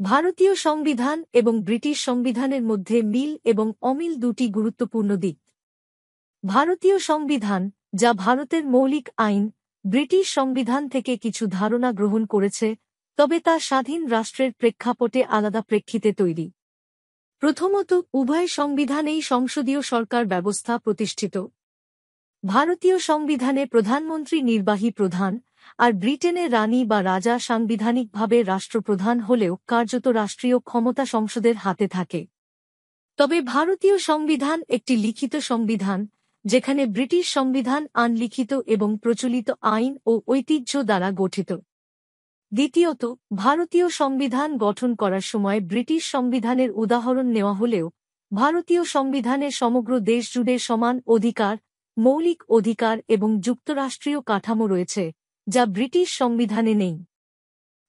ভারতীয় সংবিধান এবং ব্রিটিশ সংবিধানের মধ্যে মিল এবং অমিল দুটি গুরুত্বপূর্ণ দিক। ভারতীয় সংবিধান, যা ভারতের মৌলিক আইন, ব্রিটিশ সংবিধান থেকে কিছু ধারণা গ্রহণ করেছে, তবে তা স্বাধীন রাষ্ট্রের প্রেক্ষাপটে আলাদা প্রেক্ষিতে তৈরি। প্রথমত, উভয় সংবিধানেই সংসদীয় সরকার ব্যবস্থা প্রতিষ্ঠিত। ভারতীয় সংবিধানে প্রধানমন্ত্রী নির্বাহী প্রধান, আর ব্রিটেনে রানী বা রাজা সাংবিধানিকভাবে রাষ্ট্রপ্রধান হলেও কার্যত রাষ্ট্রীয় ক্ষমতা সংসদের হাতে থাকে। তবে ভারতীয় সংবিধান একটি লিখিত সংবিধান, যেখানে ব্রিটিশ সংবিধান আনলিখিত এবং প্রচলিত আইন ও ঐতিহ্য দ্বারা গঠিত। দ্বিতীয়ত, ভারতীয় সংবিধান গঠন করার সময় ব্রিটিশ সংবিধানের উদাহরণ নেওয়া হলেও ভারতীয় সংবিধানে সমগ্র দেশ জুড়ে সমান অধিকার, মৌলিক অধিকার এবং যুক্তরাষ্ট্রীয় কাঠামো রয়েছে, যা ব্রিটিশ সংবিধানে নেই।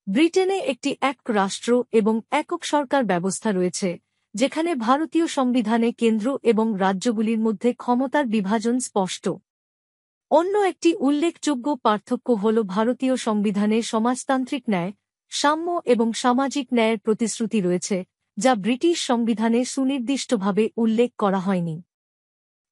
ব্রিটেনে একটি একক রাষ্ট্র এবং একক সরকার ব্যবস্থা রয়েছে, যেখানে ভারতীয় সংবিধানে কেন্দ্র এবং রাজ্যগুলির মধ্যে ক্ষমতার বিভাজন স্পষ্ট। অন্য একটি উল্লেখযোগ্য পার্থক্য হল ভারতীয় সংবিধানে সমাজতান্ত্রিক ন্যায়, সাম্য এবং সামাজিক ন্যায়ের প্রতিশ্রুতি রয়েছে, যা ব্রিটিশ সংবিধানে সুনির্দিষ্টভাবে উল্লেখ করা হয়নি।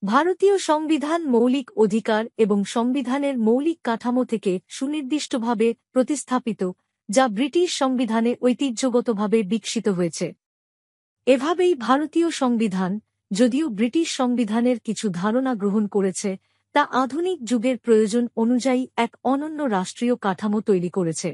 ভারতীয় সংবিধান মৌলিক অধিকার এবং সংবিধানের মৌলিক কাঠামো থেকে সুনির্দিষ্টভাবে প্রতিস্থাপিত, যা ব্রিটিশ সংবিধানে ঐতিহ্যগতভাবে বিকশিত হয়েছে। এভাবেই ভারতীয় সংবিধান, যদিও ব্রিটিশ সংবিধানের কিছু ধারণা গ্রহণ করেছে, তা আধুনিক যুগের প্রয়োজন অনুযায়ী এক অনন্য রাষ্ট্রীয় কাঠামো তৈরি করেছে।